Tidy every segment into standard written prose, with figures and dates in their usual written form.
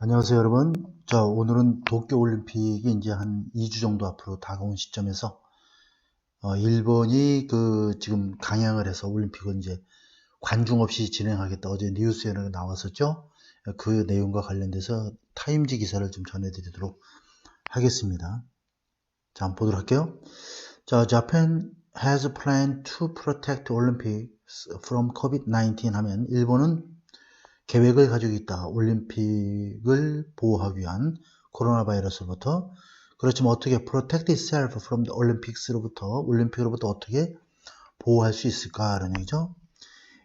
안녕하세요, 여러분. 자, 오늘은 도쿄올림픽이 이제 한 2주 정도 앞으로 다가온 시점에서, 일본이 지금 강행을 해서 올림픽을 이제 관중 없이 진행하겠다. 어제 뉴스에는 나왔었죠? 그 내용과 관련돼서 타임지 기사를 좀 전해드리도록 하겠습니다. 자, 한번 보도록 할게요. 자, Japan has planned to protect Olympics from COVID-19 하면 일본은 계획을 가지고 있다. 올림픽을 보호하기 위한 코로나 바이러스로부터. 그렇지만 어떻게 protect itself from the Olympics로부터 올림픽으로부터 어떻게 보호할 수 있을까라는 얘기죠.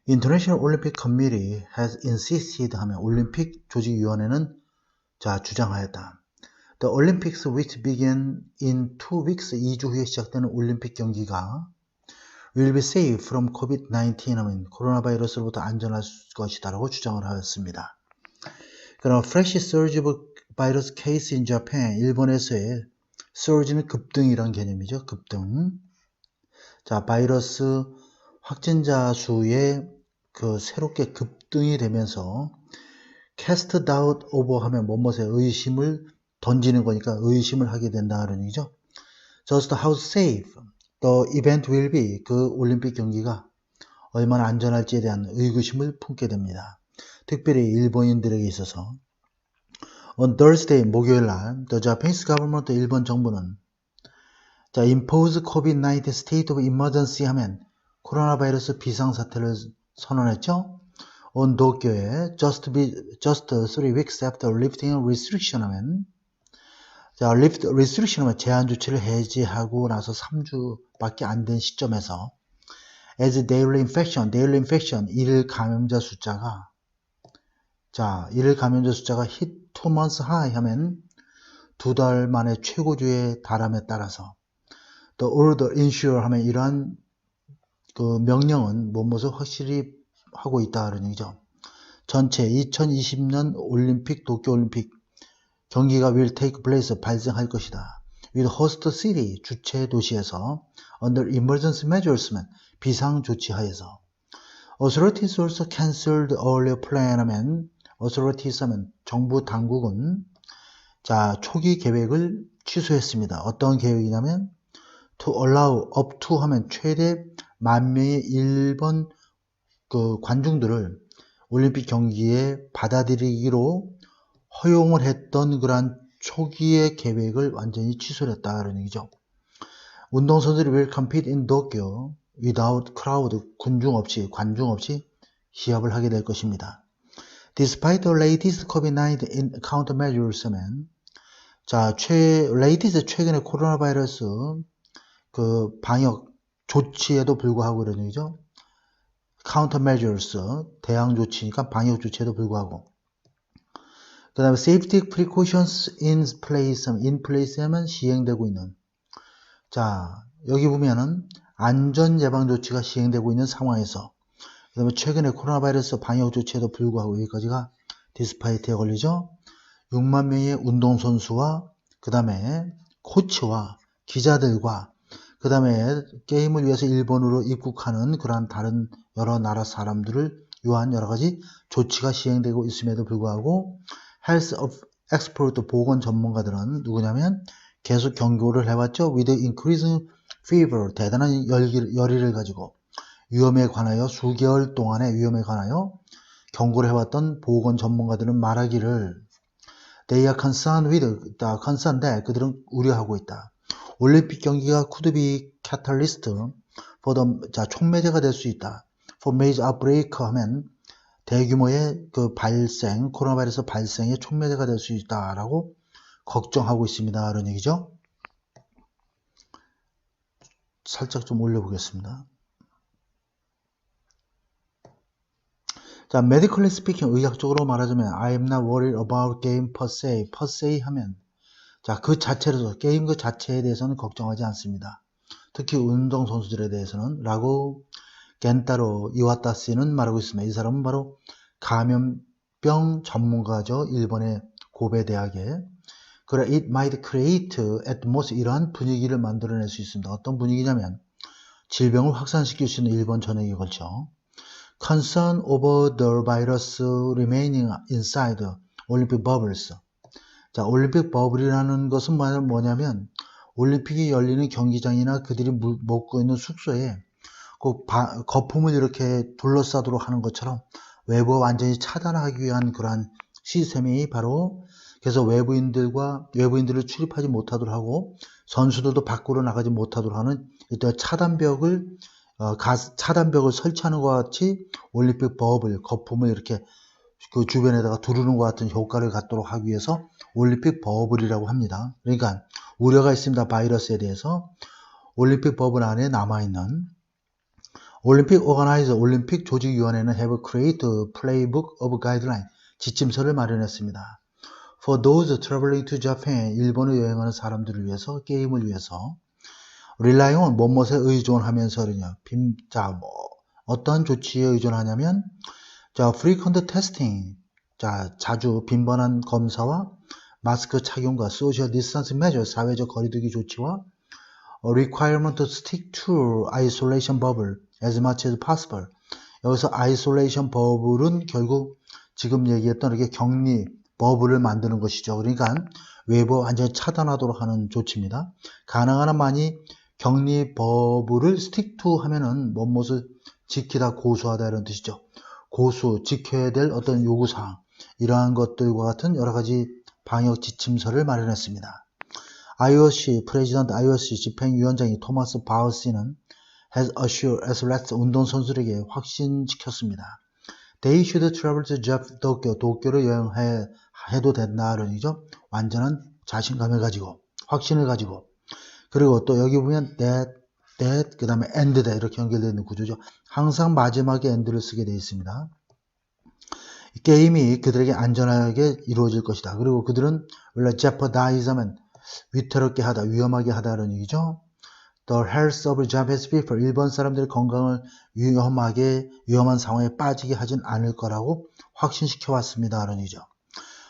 International Olympic Committee has insisted 하면 올림픽 조직위원회는 자 주장하였다. The Olympics which begin in 2 weeks 2주 후에 시작되는 올림픽 경기가 will be safe from COVID-19 하면 코로나 바이러스로부터 안전할 것이다 라고 주장을 하였습니다. 그럼 fresh surge of virus case in Japan 일본에서의 surge는 급등이란 개념이죠. 급등. 자, 바이러스 확진자 수에 새롭게 급등이 되면서 cast doubt over 하면 뭐뭐에 의심을 던지는 거니까 의심을 하게 된다는 얘기죠. Just how safe the event will be 그 올림픽 경기가 얼마나 안전할지에 대한 의구심을 품게 됩니다. 특별히 일본인들에게 있어서 on Thursday 목요일 날 the Japanese government 일본 정부는 자 impose COVID-19 state of emergency 하면 코로나 바이러스 비상사태를 선언했죠. on 도쿄에 just 3 weeks after lifting restriction 하면 자, lift restriction 하면 제한 조치를 해제하고 나서 3주밖에 안 된 시점에서 as daily infection 일일 감염자 숫자가 자, 일일 감염자 숫자가 hit 2 months high 하면 2달 만에 최고조에 달함에 따라서 the order ensure 하면 이러한 그 명령은 무엇을 확실히 하고 있다는 얘기죠. 전체 2020년 올림픽 도쿄올림픽 경기가 will take place 발생할 것이다. with host city 주최 도시에서 under emergency measures면 비상 조치하에서 authorities also cancelled earlier plan 하면 authorities 하면 정부 당국은 자 초기 계획을 취소했습니다. 어떤 계획이냐면 to allow up to 하면 최대 10,000명의 일본 그 관중들을 올림픽 경기에 받아들이기로 허용을 했던 그러한 초기의 계획을 완전히 취소를 했다는 얘기죠. 운동선수들이 will compete in Tokyo without crowd, 관중 없이 시합을 하게 될 것입니다. Despite the latest COVID-19 countermeasures면 자, latest 최근의 코로나 바이러스 그 방역 조치에도 불구하고 이런 얘기죠. countermeasures 대항 조치니까 방역 조치에도 불구하고 그 다음에 safety precautions in place 하면 시행되고 있는 자 여기 보면은 안전 예방 조치가 시행되고 있는 상황에서 그 다음에 최근에 코로나 바이러스 방역 조치에도 불구하고 여기까지가 디스파이트에 걸리죠. 6만 명의 운동선수와 그 다음에 코치와 기자들과 그 다음에 게임을 위해서 일본으로 입국하는 그러한 다른 여러 나라 사람들을 위한 여러가지 조치가 시행되고 있음에도 불구하고 헬스 엑스퍼트 보건 전문가들은 누구냐면 계속 경고를 해왔죠. with increasing fever 대단한 열의를 가지고 위험에 관하여 수개월 동안의 위험에 관하여 경고를 해왔던 보건 전문가들은 말하기를 they are concerned that 그들은 우려하고 있다. 올림픽 경기가 could be catalyst for the 자 촉매제가 될 수 있다. for major outbreak 하면 대규모의 그 발생, 코로나 바이러스 발생의 촉매제가 될 수 있다라고 걱정하고 있습니다. 이런 얘기죠. 살짝 좀 올려보겠습니다. 자, medically speaking, 의학적으로 말하자면 I am not worried about game per se 하면 자, 그 자체로서 게임 그 자체에 대해서는 걱정하지 않습니다. 특히 운동선수들에 대해서는 라고 겐타로 이와타씨는 말하고 있습니다. 이 사람은 바로 감염병 전문가죠. 일본의 고베 대학에. 그래, it might create atmosphere 이러한 분위기를 만들어낼 수 있습니다. 어떤 분위기냐면 질병을 확산시킬 수 있는 일본 전역에 걸쳐 concern over the virus remaining inside 올림픽 버블스. 자, 올림픽 버블이라는 것은 뭐냐면 올림픽이 열리는 경기장이나 그들이 묵고 있는 숙소에 그 거품을 이렇게 둘러싸도록 하는 것처럼 외부 완전히 차단하기 위한 그러한 시스템이 바로 그래서 외부인들을 출입하지 못하도록 하고 선수들도 밖으로 나가지 못하도록 하는 이때 차단벽을 설치하는 것 같이 올림픽 버블 거품을 이렇게 그 주변에다가 두르는 것 같은 효과를 갖도록 하기 위해서 올림픽 버블이라고 합니다. 그러니까 우려가 있습니다. 바이러스에 대해서. 올림픽 버블 안에 남아있는 올림픽 오거나이저 올림픽 조직위원회는 have created playbook of guideline 지침서를 마련했습니다. For those traveling to Japan 일본에 여행하는 사람들을 위해서 게임을 위해서 relying on 뭐뭐에 의존하면서는요. 어떤 조치에 의존하냐면 frequent testing 자주 빈번한 검사와 마스크 착용과 social distancing measure 사회적 거리두기 조치와 requirement to stick to isolation bubble as much as possible. 여기서 isolation bubble은 결국 지금 얘기했던 이렇게 격리 버블을 만드는 것이죠. 그러니까 외부 완전히 차단하도록 하는 조치입니다. 가능한 한 많이 격리 버블을 stick to 하면은 뭐뭇을 지키다 고수하다 이런 뜻이죠. 지켜야 될 어떤 요구사항 이러한 것들과 같은 여러 가지 방역 지침서를 마련했습니다. 프레지던트 IOC 집행위원장이 토마스 바우시는 has assured athletes 운동선수들에게 확신시켰습니다. They should travel to 도쿄로 여행해도 된다 그러죠. 완전한 자신감을 가지고 확신을 가지고 그리고 또 여기 보면 that 그 다음에 end 이렇게 연결되어 있는 구조죠. 항상 마지막에 end를 쓰게 되어 있습니다. 게임이 그들에게 안전하게 이루어질 것이다. 그리고 그들은 원래 jeopardize하면 위태롭게 하다, 위험하게 하다는 얘기죠. The health of Japanese people, 일본 사람들의 건강을 위험한 상황에 빠지게 하진 않을 거라고 확신시켜 왔습니다. 라는 얘기죠.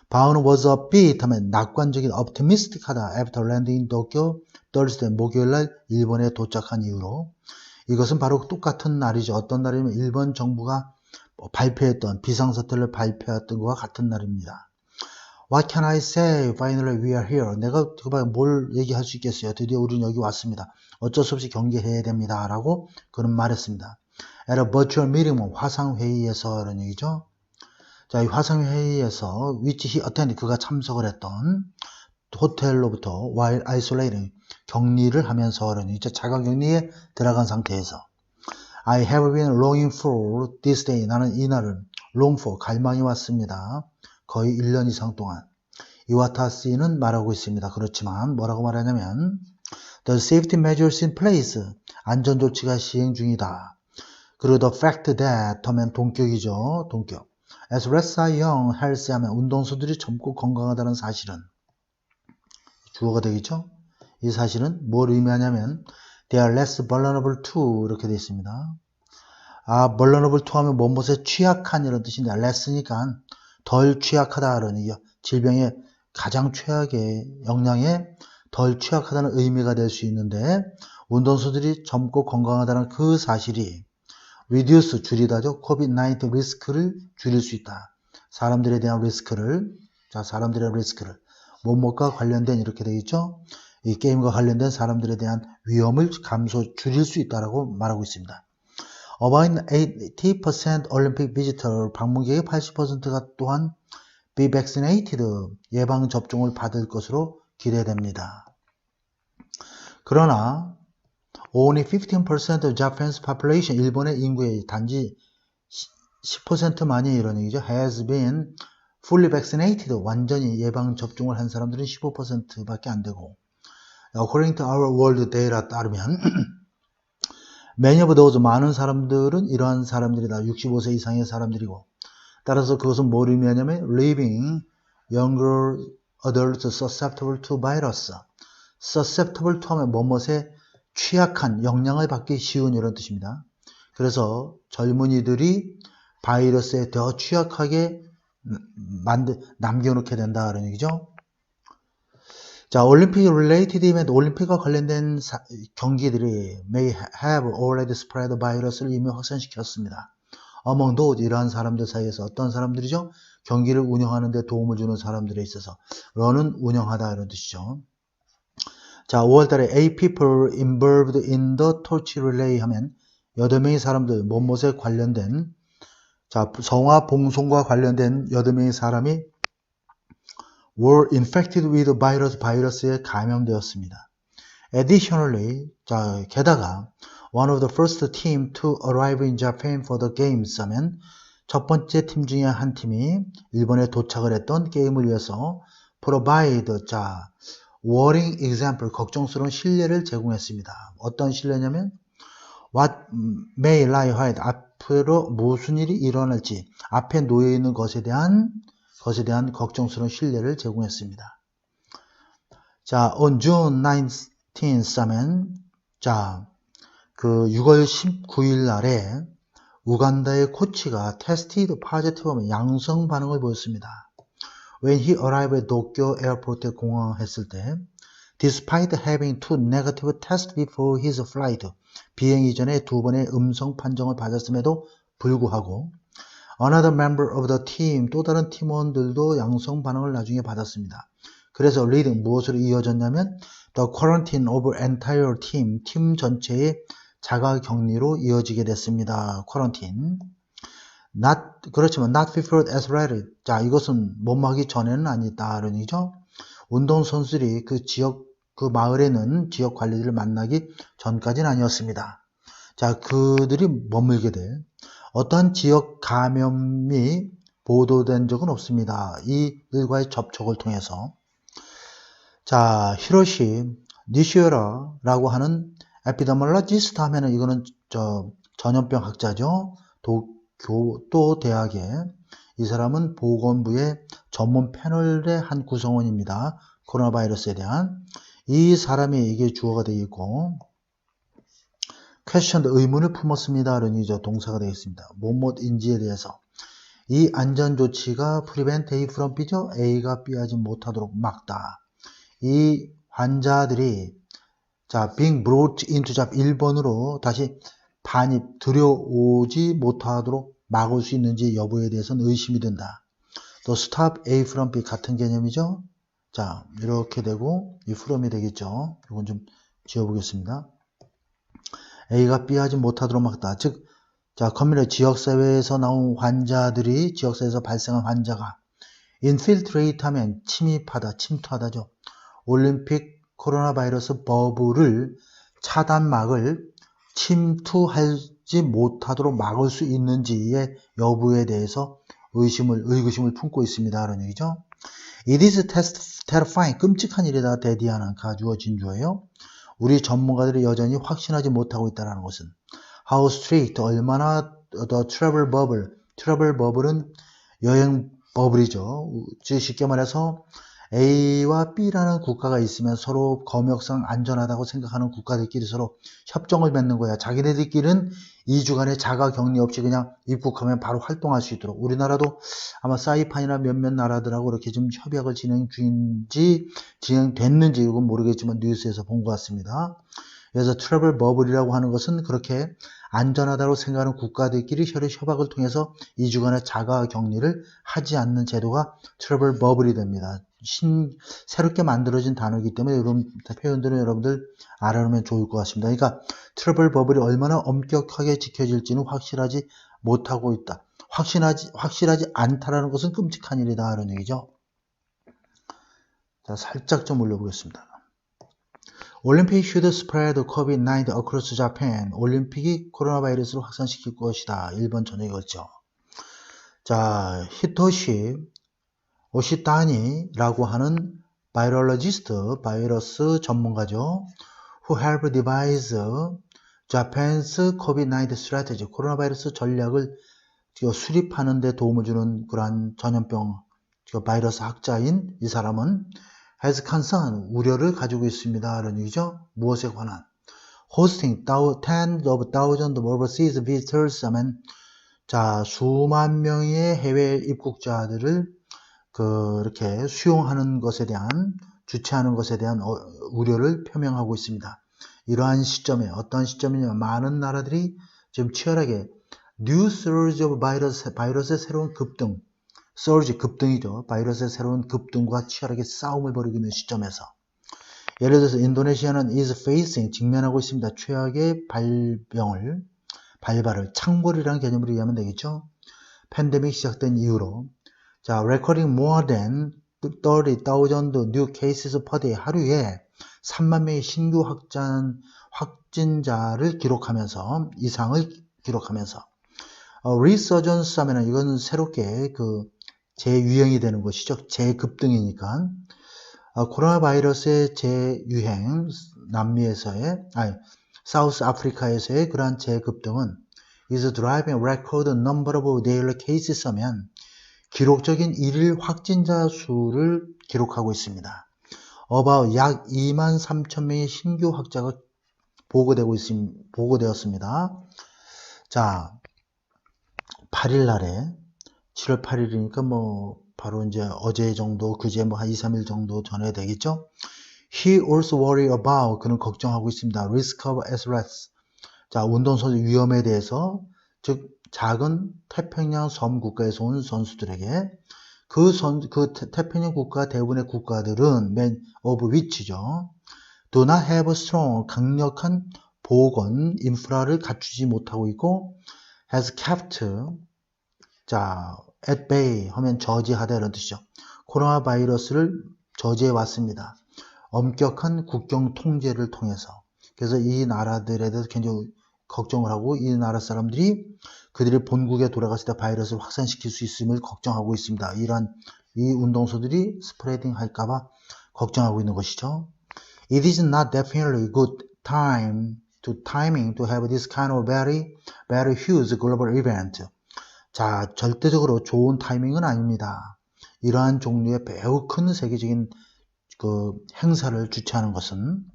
바우는 was upbeat 하면 낙관적인 optimistic 하다. After landing in Tokyo, Thursday, 목요일날 일본에 도착한 이후로 이것은 바로 똑같은 날이죠. 어떤 날이면 일본 정부가 발표했던 비상사태를 발표했던 것과 같은 날입니다. What can I say? Finally we are here. 내가 뭘 얘기할 수 있겠어요. 드디어 우리는 여기 왔습니다. 어쩔 수 없이 경계해야 됩니다. 라고 그는 말했습니다. At a virtual meeting, 화상회의에서 라는 얘기죠. 자, 이 화상회의에서 which he attended, 그가 참석을 했던 호텔로부터 while isolating, 격리를 하면서 라는 얘기죠. 자가격리에 들어간 상태에서 I have been longing for this day. 나는 이 날을 long for, 갈망이 왔습니다. 거의 1년 이상 동안. 이와타시는 말하고 있습니다. 그렇지만 뭐라고 말하냐면 The safety measures in place. 안전조치가 시행 중이다. 그리고 the fact that 하면 동격이죠. 동격. As athletes are young, healthy 하면 운동선수들이 젊고 건강하다는 사실은 주어가 되겠죠. 이 사실은 뭘 의미하냐면 They are less vulnerable to 이렇게 되어 있습니다. vulnerable to 하면 뭐뭇에 취약한 이런 뜻인데 less니까 덜 취약하다라는 얘기요. 질병에 가장 최악의 영향에 덜 취약하다는 의미가 될 수 있는데 운동선수들이 젊고 건강하다는 그 사실이 reduce 줄이다죠. COVID-19 리스크를 줄일 수 있다. 사람들에 대한 리스크를 뭐뭐과 관련된 이렇게 되겠죠. 이 게임과 관련된 사람들에 대한 위험을 줄일 수 있다라고 말하고 있습니다. About 80% 올림픽 비지터 방문객의 80%가 또한 be vaccinated 예방 접종을 받을 것으로 기대됩니다. 그러나 only 15% of Japan's population 일본의 인구의 단지 10%만이 이런 얘기죠. has been fully vaccinated 완전히 예방 접종을 한 사람들은 15%밖에 안 되고 according to our world data에 따르면 many of those 많은 사람들은 이러한 사람들이다. 65세 이상의 사람들이고 따라서 그것은 뭘 의미하냐면 living younger adults susceptible to virus susceptible to 하면 뭐뭇에 취약한 영향을 받기 쉬운 이런 뜻입니다. 그래서 젊은이들이 바이러스에 더 취약하게 남겨놓게 된다는 얘기죠. 자, 올림픽 related event, 올림픽과 관련된 경기들이 may have already spread 바이러스를 이미 확산시켰습니다. among those 이러한 사람들 사이에서 어떤 사람들이죠? 경기를 운영하는 데 도움을 주는 사람들에 있어서 run은 운영하다 이런 뜻이죠. 자, 5월달에 8 people involved in the torch relay 하면 8명의 사람들 뭐뭐에 관련된 자, 성화 봉송과 관련된 8명의 사람이 were infected with virus, 바이러스에 감염되었습니다. Additionally, 자, 게다가 one of the first team to arrive in Japan for the games 하면 첫 번째 팀 중에 한 팀이 일본에 도착을 했던 게임을 위해서 provide, 자, worrying example, 걱정스러운 신뢰를 제공했습니다. 어떤 신뢰냐면 what may lie ahead, 앞으로 무슨 일이 일어날지 앞에 놓여 있는 것에 대한 걱정스러운 신뢰를 제공했습니다. 자, on June 19th 하면 자, 그 6월 19일 날에 우간다의 코치가 tested positive 하면 양성 반응을 보였습니다. When he arrived at 도쿄 에어포트에 공항했을 때 despite having two negative tests before his flight 비행 이전에 2번의 음성 판정을 받았음에도 불구하고 another member of the team 또 다른 팀원들도 양성 반응을 나중에 받았습니다. 그래서 leading 무엇으로 이어졌냐면 the quarantine of entire team 팀 전체의 자가 격리로 이어지게 됐습니다. quarantine. 그렇지만 not preferred as ready. 자, 이것은 몸하기 전에는 아니다라는 얘기죠. 운동선수들이 그 지역 그 마을에는 지역 관리들을 만나기 전까지는 아니었습니다. 자, 그들이 머물게 돼. 어떠한 지역 감염이 보도된 적은 없습니다. 이들과의 접촉을 통해서. 자, 히로시 니시오라라고 하는 에피데멀로지스트 하면은 이거는 전염병 학자죠. 또 대학에 이 사람은 보건부의 전문 패널의 한 구성원입니다. 코로나 바이러스에 대한 이 사람이 이게 주어가 되어 있고 questioned 의문을 품었습니다. 라는 이제 동사가 되겠습니다. 뭐뭐인지에 대해서 이 안전조치가 prevent A from B죠. A가 B 하지 못하도록 막다. 이 환자들이 자, being brought into Japan 1번으로 다시 반입 들여오지 못하도록 막을 수 있는지 여부에 대해서는 의심이 든다. 또 stop A from B 같은 개념이죠. 자, 이렇게 되고 이 from이 되겠죠. 이건 좀 지워보겠습니다. A가 B 하지 못하도록 막다. 즉, 자, 커뮤니티 지역사회에서 나온 환자들이 지역사회에서 발생한 환자가 infiltrate 하면 침입하다, 침투하다죠. 올림픽 코로나 바이러스 버블을 차단막을 침투하지 못하도록 막을 수 있는지의 여부에 대해서 의구심을 품고 있습니다. 라는 얘기죠. It is terrifying. 끔찍한 일이다. 대디하는 가주어 진주어예요. 우리 전문가들이 여전히 확신하지 못하고 있다는 것은 How strict, 얼마나 the travel bubble은 여행 버블이죠. 즉 쉽게 말해서 A와 B라는 국가가 있으면 서로 검역상 안전하다고 생각하는 국가들끼리 서로 협정을 맺는 거야. 자기네들끼리는 2주간의 자가 격리 없이 그냥 입국하면 바로 활동할 수 있도록. 우리나라도 아마 사이판이나 몇몇 나라들하고 이렇게 좀 협약을 진행됐는지 이건 모르겠지만 뉴스에서 본 것 같습니다. 그래서 트래블 버블이라고 하는 것은 그렇게 안전하다고 생각하는 국가들끼리 협약을 통해서 2주간의 자가 격리를 하지 않는 제도가 트래블 버블이 됩니다. 새롭게 만들어진 단어이기 때문에 이런 표현들은 여러분들 알아놓으면 좋을 것 같습니다. 그러니까 트래블 버블이 얼마나 엄격하게 지켜질지는 확실하지 못하고 있다. 확실하지 않다라는 것은 끔찍한 일이다. 이런 얘기죠. 자, 살짝 좀 올려보겠습니다. 올림픽 should spread COVID-19 across Japan. 올림픽이 코로나 바이러스를 확산시킬 것이다. 일본 전역에 걸쳐. 자, 히토시 오시타니라고 하는 바이럴로지스트, 바이러스 전문가죠. Who helped devise Japan's COVID-19 strategy. 코로나 바이러스 전략을 수립하는 데 도움을 주는 그러한 전염병 바이러스 학자인 이 사람은 has concern, 우려를 가지고 있습니다. 라는 얘기죠. 무엇에 관한. hosting tens of thousands of overseas visitors 하면 자, 수만 명의 해외 입국자들을 이렇게 수용하는 것에 대한, 주최하는 것에 대한 우려를 표명하고 있습니다. 이러한 시점에, 어떤 시점이냐면 많은 나라들이 지금 치열하게 New surge of virus, 바이러스의 새로운 급등, surge 급등이죠. 바이러스의 새로운 급등과 치열하게 싸움을 벌이고 있는 시점에서 예를 들어서 인도네시아는 is facing, 직면하고 있습니다. 최악의 발발을 창궐이라는 개념으로 이해하면 되겠죠. 팬데믹 시작된 이후로 자, recording more than 30,000 new cases per day, 하루에 3만 명의 신규 확진자를 기록하면서 이상을 기록하면서 resurgence 하면은 이건 새롭게 재유행이 되는 것이죠. 재급등이니까 코로나 바이러스의 재유행 사우스 아프리카에서의 그러한 재급등은 is driving record number of daily cases 하면 기록적인 일일 확진자 수를 기록하고 있습니다. about 약 23,000명의 신규 확자가 보고되었습니다. 자, 8일 날에 7월 8일이니까 바로 이제 어제 정도, 그제 한 2, 3일 정도 전에 되겠죠? He also worry about, 그는 걱정하고 있습니다. risk of arrest. 자, 운동선수 위험에 대해서, 즉, 작은 태평양 섬 국가에서 온 선수들에게 태평양 국가 대부분의 국가들은 man of which죠. do not have strong, 강력한 보건 인프라를 갖추지 못하고 있고 has kept, 자, at bay 하면 저지하다 이런 뜻이죠. 코로나 바이러스를 저지해 왔습니다. 엄격한 국경 통제를 통해서. 그래서 이 나라들에 대해서 굉장히 걱정을 하고 이 나라 사람들이 그들의 본국에 돌아갔을 때 바이러스를 확산시킬 수 있음을 걱정하고 있습니다. 이 운동소들이 스프레딩 할까봐 걱정하고 있는 것이죠. It is not definitely good timing to have this kind of very, very huge global event. 자, 절대적으로 좋은 타이밍은 아닙니다. 이러한 종류의 매우 큰 세계적인 행사를 주최하는 것은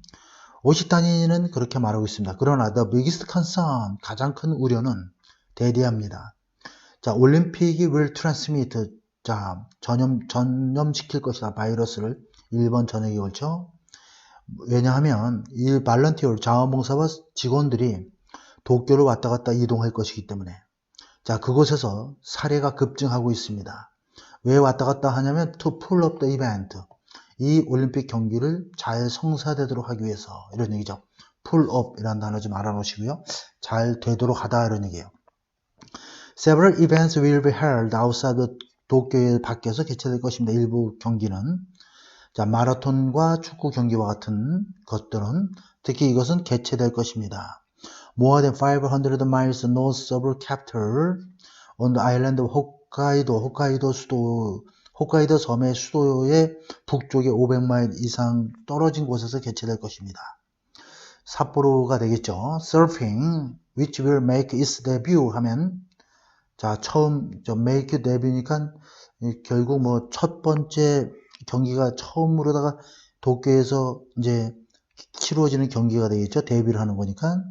오시타니는 그렇게 말하고 있습니다. 그러나 the biggest concern, 가장 큰 우려는 대대합니다. 자, 올림픽이 will transmit, 자, 전염시킬 것이다. 바이러스를 일본 전역에 걸쳐. 왜냐하면 이 발런티어 자원봉사와 직원들이 도쿄를 왔다 갔다 이동할 것이기 때문에. 자, 그곳에서 사례가 급증하고 있습니다. 왜 왔다 갔다 하냐면 to pull up the event. 이 올림픽 경기를 잘 성사되도록 하기 위해서 이런 얘기죠. pull up 이라는 단어 좀 알아놓으시고요. 잘 되도록 하다 이런 얘기예요. Several events will be held outside 도쿄 밖에서 개최될 것입니다. 일부 경기는. 자, 마라톤과 축구 경기와 같은 것들은 특히 이것은 개최될 것입니다. More than 500 miles north of capital on the island of 홋카이도 섬의 수도의 북쪽에 500마일 이상 떨어진 곳에서 개최될 것입니다. 삿포로가 되겠죠. Surfing, which will make its debut 하면 자, make debut니까 결국 첫 번째 경기가 처음으로다가 도쿄에서 이제 치루어지는 경기가 되겠죠. 데뷔를 하는 거니까.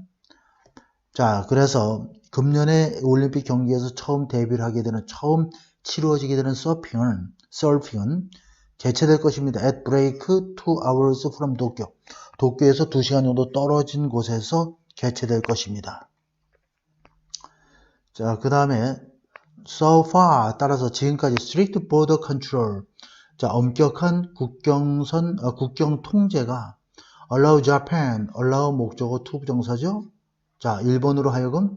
자, 그래서 금년에 올림픽 경기에서 처음 데뷔를 하게 되는, 처음 치루어지게 되는 서핑은 개최될 것입니다. At break 2 hours from 도쿄. 도쿄에서 2시간 정도 떨어진 곳에서 개최될 것입니다. 자, 그 다음에 so far, 따라서 지금까지 strict border control, 자, 엄격한 국경 통제가 allow Japan, allow 목적어 to 부정사죠. 자, 일본으로 하여금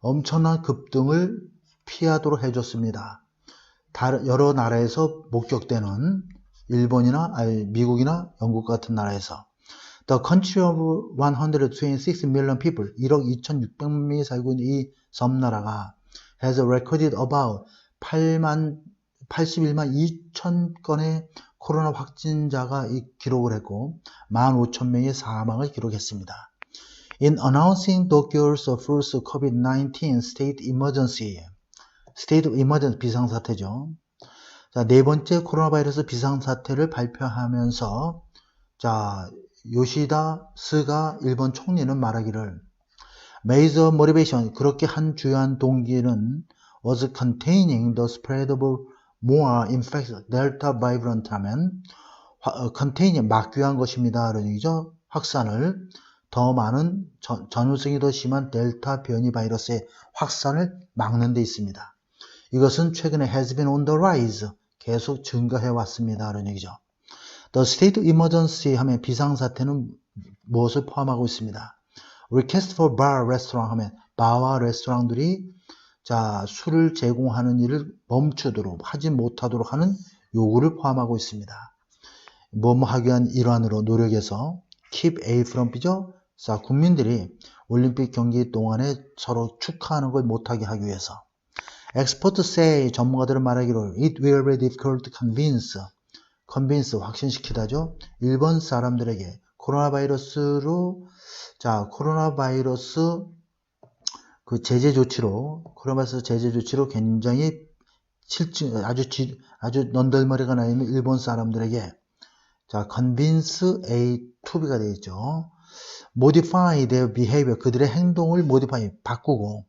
엄청난 급등을 피하도록 해줬습니다. 여러 나라에서 목격되는 일본이나 미국이나 영국 같은 나라에서 The country of 126 million people, 1억 2,600만 명이 살고 있는 이 섬나라가 has recorded about 81만 2천 건의 코로나 확진자가 기록을 했고 15,000명의 사망을 기록했습니다. In announcing Tokyo's first COVID-19 state of emergency 비상사태죠. 자, 네 번째 코로나 바이러스 비상사태를 발표하면서 자, 요시다 스가 일본 총리는 말하기를 Major motivation, 그렇게 한 주요한 동기는 was containing the spread of more infected Delta variant 하면 contain, 막귀한 것입니다. 라는 얘기죠. 확산을 더 많은 전염성이 더 심한 델타 변이 바이러스의 확산을 막는 데 있습니다. 이것은 최근에 has been on the rise, 계속 증가해 왔습니다. 라는 얘기죠. The state of emergency 하면 비상사태는 무엇을 포함하고 있습니다. Request for bar, restaurant 하면 바와 레스토랑들이 술을 제공하는 일을 멈추도록 하지 못하도록 하는 요구를 포함하고 있습니다. 뭐뭐 하기 위한 일환으로 노력해서 keep away from B죠. 국민들이 올림픽 경기 동안에 서로 축하하는 걸 못하게 하기 위해서. Experts say, 전문가들은 말하기를 it will be difficult to convince 확신시키다죠. 일본 사람들에게 코로나 바이러스 제재 조치로 굉장히 아주 넌덜머리가 나 있는 일본 사람들에게 convince A to B가 되겠죠. modify their behavior, 그들의 행동을 바꾸고,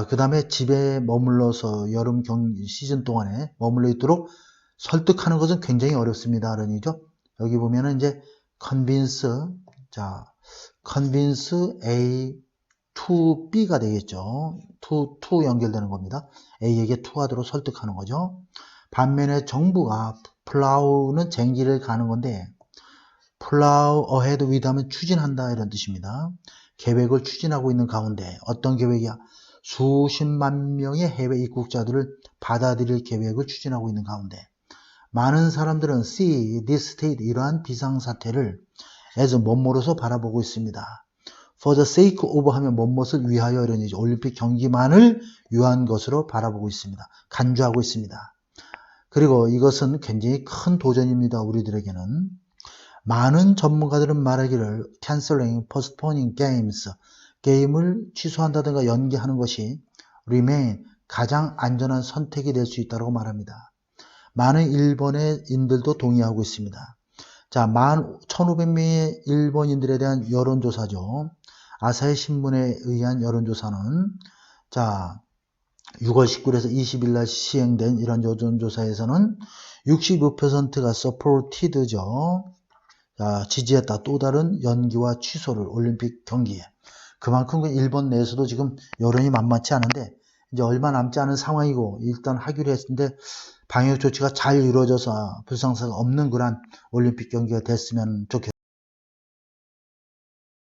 그 다음에 집에 머물러서 여름 시즌 동안에 머물러 있도록 설득하는 것은 굉장히 어렵습니다. 라는 얘기죠. 여기 보면은 이제 convince A to B가 되겠죠. to 연결되는 겁니다. A에게 to 하도록 설득하는 거죠. 반면에 정부가 plow는 쟁기를 가는 건데 plow ahead with 하면 추진한다 이런 뜻입니다. 계획을 추진하고 있는 가운데 어떤 계획이야? 수십만 명의 해외 입국자들을 받아들일 계획을 추진하고 있는 가운데 많은 사람들은 see this state, 이러한 비상사태를 as 뭐뭐로서 바라보고 있습니다. For the sake of 하면 뭐뭇을 위하여 이런 얘기죠. 올림픽 경기만을 위한 것으로 바라보고 있습니다. 간주하고 있습니다. 그리고 이것은 굉장히 큰 도전입니다. 우리들에게는. 많은 전문가들은 말하기를 canceling, postponing games, 게임을 취소한다든가 연기하는 것이 remain, 가장 안전한 선택이 될 수 있다고 말합니다. 많은 일본인들도 동의하고 있습니다. 1500명의 일본인들에 대한 여론조사죠. 아사히 신문에 의한 여론조사는 6월 19일에서 20일 날 시행된 이런 여론조사에서는 65%가 supported죠. 지지했다. 또 다른 연기와 취소를 올림픽 경기에. 그만큼 일본 내에서도 지금 여론이 만만치 않은데 이제 얼마 남지 않은 상황이고 일단 하기로 했는데 방역 조치가 잘 이루어져서 불상사가 없는 그런 올림픽 경기가 됐으면 좋겠습니다.